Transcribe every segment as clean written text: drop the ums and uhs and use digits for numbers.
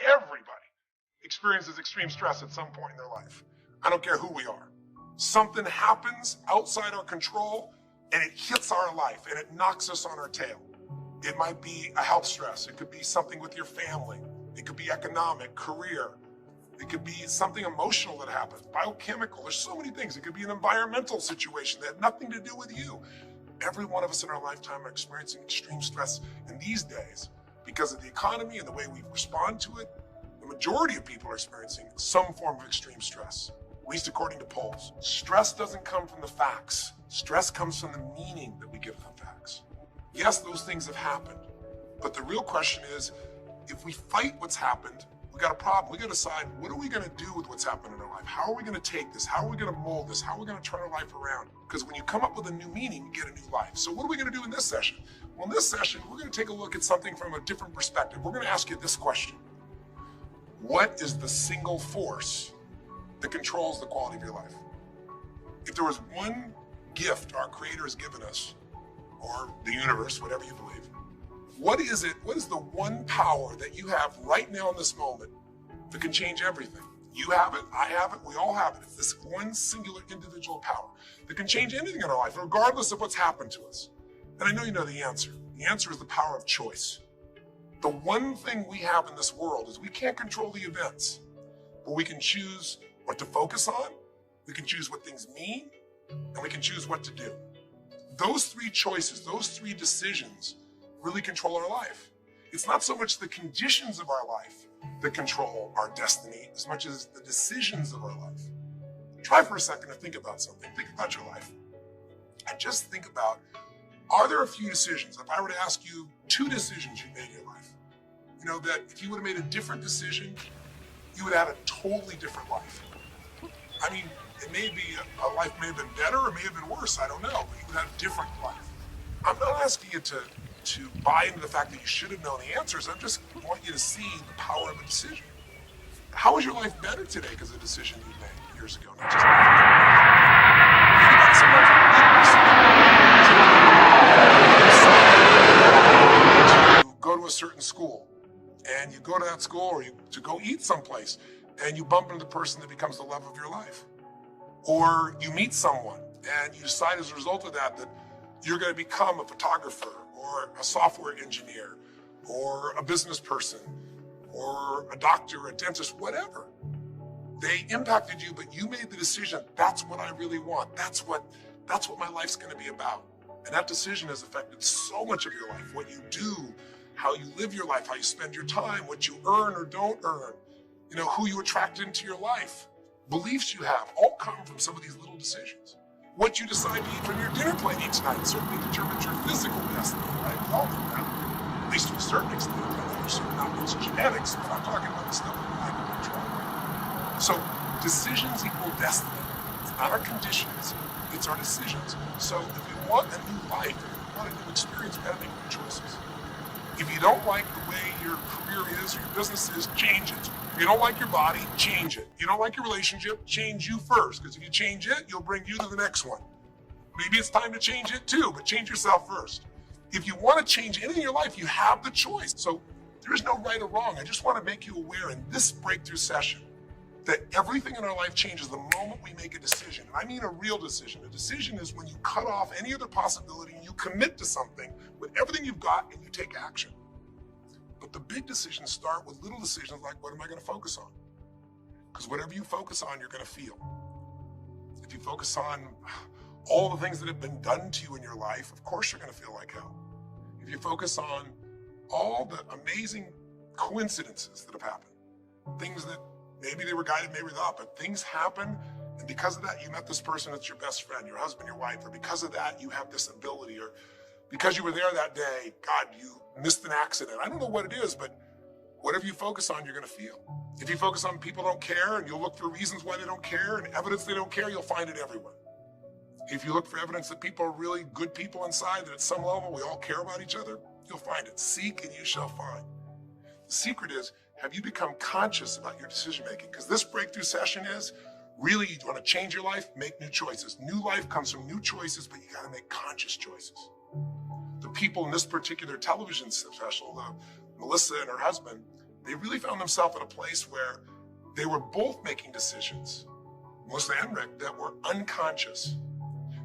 everybody experiences extreme stress at some point in their life. I don't care who we are. Something happens outside our control and it hits our life and it knocks us on our tail. It might be a health stress. It could be something with your family. It could be economic, career. It could be something emotional that happens, biochemical. There's so many things. It could be an environmental situation that had nothing to do with you. Every one of us in our lifetime are experiencing extreme stress. And these days, because of the economy and the way we respond to it, the majority of people are experiencing some form of extreme stress, at least according to polls. Stress doesn't come from the facts. Stress comes from the meaning that we give the facts. Yes, those things have happened, but the real question is, if we fight what's happened, we got a problem. We got to decide, what are we going to do with what's happened in our life? How are we going to take this? How are we going to mold this? How are we going to turn our life around? Because when you come up with a new meaning, you get a new life. So what are we going to do in this session? Well, in this session, we're going to take a look at something from a different perspective. We're going to ask you this question. What is the single force that controls the quality of your life? If there was one gift our Creator has given us, or the universe, whatever you believe, what is it? What is the one power that you have right now in this moment that can change everything? You have it, I have it, we all have it. It's this one singular individual power that can change anything in our life, regardless of what's happened to us. And I know you know the answer. The answer is the power of choice. The one thing we have in this world is we can't control the events, but we can choose what to focus on, we can choose what things mean, and we can choose what to do. Those three choices, those three decisions really control our life. It's not so much the conditions of our life that control our destiny as much as the decisions of our life. Try for a second to think about something. Think about your life. And just think about, are there a few decisions? If I were to ask you 2 decisions you made in your life, you know, that if you would have made a different decision, you would have had a totally different life. I mean, it may be, a life may have been better or may have been worse, I don't know, but you would have a different life. I'm not asking you to buy into the fact that you should have known the answers. I just want you to see the power of a decision. How is your life better today because of a decision you made years ago? Not just to go to a certain school, and you go to that school, or to go eat someplace, and you bump into the person that becomes the love of your life. Or you meet someone, and you decide as a result of that you're going to become a photographer, or a software engineer, or a business person, or a doctor, a dentist, whatever. They impacted you, but you made the decision, that's what I really want. That's what my life's going to be about. And that decision has affected so much of your life, what you do, how you live your life, how you spend your time, what you earn or don't earn, you know, who you attract into your life, beliefs you have, all come from some of these little decisions. What you decide to eat from your dinner plate each night certainly determines your physical destiny, right? We all know that, at least to a certain extent. I know there's certain elements of genetics, but I'm talking about the stuff that I can control. So decisions equal destiny. It's not our conditions, it's our decisions. So if you want a new life, if you want a new experience, you gotta make new choices. If you don't like the way your career is or your business is, change it. If you don't like your body, change it. If you don't like your relationship, change you first. Because if you change it, you'll bring you to the next one. Maybe it's time to change it too, but change yourself first. If you want to change anything in your life, you have the choice. So there is no right or wrong. I just want to make you aware in this breakthrough session that everything in our life changes the moment we make a decision. And I mean a real decision. A decision is when you cut off any other possibility and you commit to something with everything you've got and you take action. But the big decisions start with little decisions like, what am I going to focus on? Because whatever you focus on, you're going to feel. If you focus on all the things that have been done to you in your life, of course you're going to feel like hell. If you focus on all the amazing coincidences that have happened, things that maybe they were guided, maybe not, but things happen, and because of that, you met this person that's your best friend, your husband, your wife, or because of that, you have this ability, or because you were there that day, God, you missed an accident. I don't know what it is, but whatever you focus on, you're going to feel. If you focus on people don't care, and you'll look for reasons why they don't care, and evidence they don't care, you'll find it everywhere. If you look for evidence that people are really good people inside, that at some level we all care about each other, you'll find it. Seek and you shall find. The secret is, have you become conscious about your decision making? Because this breakthrough session is, really, you want to change your life, make new choices. New life comes from new choices, but you got to make conscious choices. The people in this particular television special, Melissa and her husband, they really found themselves in a place where they were both making decisions, mostly and Rick, that were unconscious.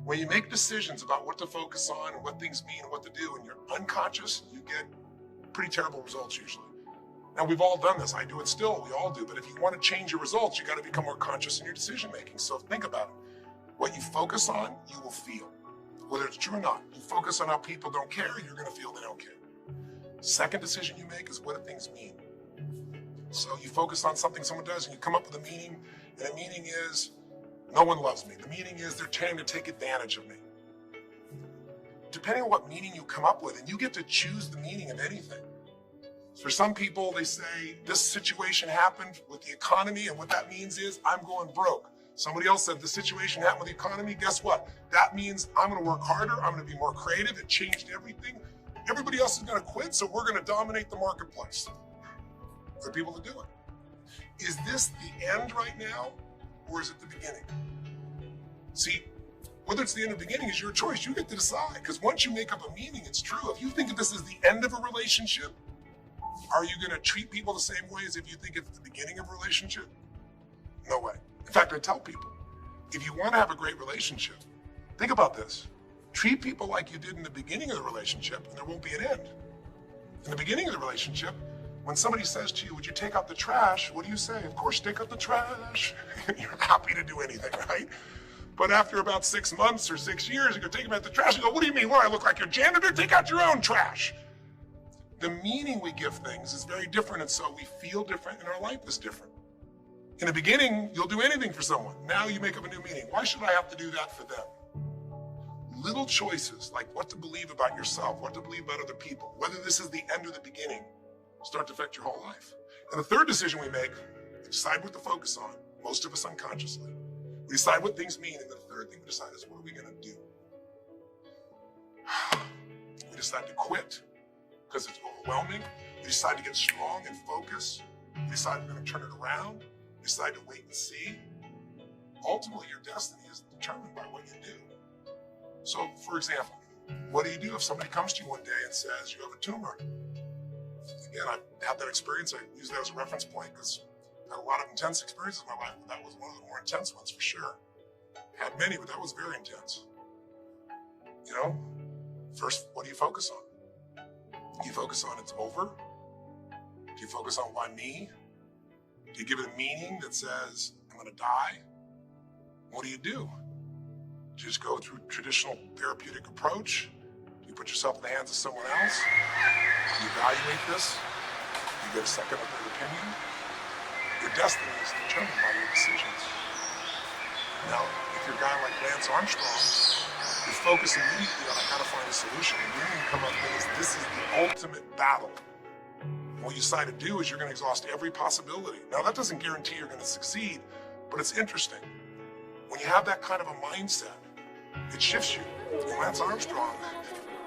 When you make decisions about what to focus on and what things mean and what to do, and you're unconscious, you get pretty terrible results usually. Now, we've all done this. I do it still. We all do. But if you want to change your results, you got to become more conscious in your decision making. So think about it. What you focus on, you will feel. Whether it's true or not. You focus on how people don't care, you're going to feel they don't care. Second decision you make is what do things mean. So you focus on something someone does and you come up with a meaning, and the meaning is no one loves me. The meaning is they're trying to take advantage of me. Depending on what meaning you come up with, and you get to choose the meaning of anything. For some people, they say this situation happened with the economy, and what that means is I'm going broke. Somebody else said the situation happened with the economy. Guess what? That means I'm going to work harder. I'm going to be more creative. It changed everything. Everybody else is going to quit, so we're going to dominate the marketplace. There are people that do it. Is this the end right now, or is it the beginning? See, whether it's the end or the beginning is your choice. You get to decide, because once you make up a meaning, it's true. If you think of this as the end of a relationship, are you going to treat people the same way as if you think it's the beginning of a relationship? No way. In fact, I tell people, if you want to have a great relationship, think about this. Treat people like you did in the beginning of the relationship, and there won't be an end. In the beginning of the relationship, when somebody says to you, would you take out the trash? What do you say? Of course, take out the trash. You're happy to do anything, right? But after about 6 months or 6 years, you go take them out the trash. You go, what do you mean? What, I look like your janitor? Take out your own trash. The meaning we give things is very different, and so we feel different, and our life is different. In the beginning, you'll do anything for someone. Now you make up a new meaning. Why should I have to do that for them? Little choices, like what to believe about yourself, what to believe about other people, whether this is the end or the beginning, start to affect your whole life. And the third decision we make, we decide what to focus on, most of us unconsciously. We decide what things mean, and the third thing we decide is what are we going to do? We decide to quit because it's overwhelming. We decide to get strong and focus. We decide we're going to turn it around. We decide to wait and see. Ultimately, your destiny is determined by what you do. So, for example, what do you do if somebody comes to you one day and says you have a tumor? Again, I've had that experience. I use that as a reference point because I had a lot of intense experiences in my life, but that was one of the more intense ones for sure. Had many, but that was very intense. You know, first, what do you focus on? Do you focus on it's over? Do you focus on why me? Do you give it a meaning that says I'm going to die? What do you do? Do you just go through traditional therapeutic approach? Do you put yourself in the hands of someone else? Do you evaluate this? Do you get a second or third opinion? Your destiny is determined by your decisions. Now, if you're a guy like Lance Armstrong, you focus immediately on I gotta find a solution. And then you come up with this is the ultimate battle. And what you decide to do is you're gonna exhaust every possibility. Now, that doesn't guarantee you're gonna succeed, but it's interesting. When you have that kind of a mindset, it shifts you. And Lance Armstrong,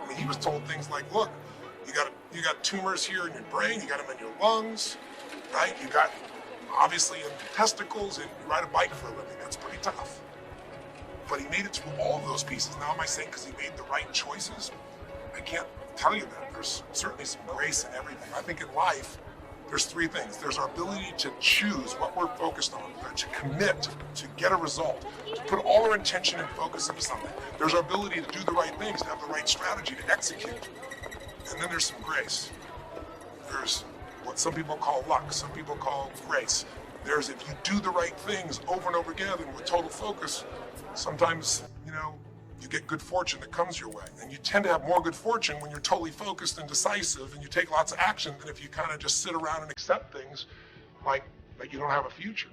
I mean, he was told things like, look, you got tumors here in your brain, you got them in your lungs, right? You got obviously in your testicles, and you ride a bike for a living. That's pretty tough. But he made it through all of those pieces. Now, am I saying because he made the right choices? I can't tell you that. There's certainly some grace in everything. I think in life, there's three things. There's our ability to choose what we're focused on, to commit, to get a result, to put all our intention and focus into something. There's our ability to do the right things, to have the right strategy, to execute. And then there's some grace. There's what some people call luck, some people call grace. There's if you do the right things over and over again and with total focus, sometimes, you get good fortune that comes your way. And you tend to have more good fortune when you're totally focused and decisive and you take lots of action than if you kind of just sit around and accept things like you don't have a future.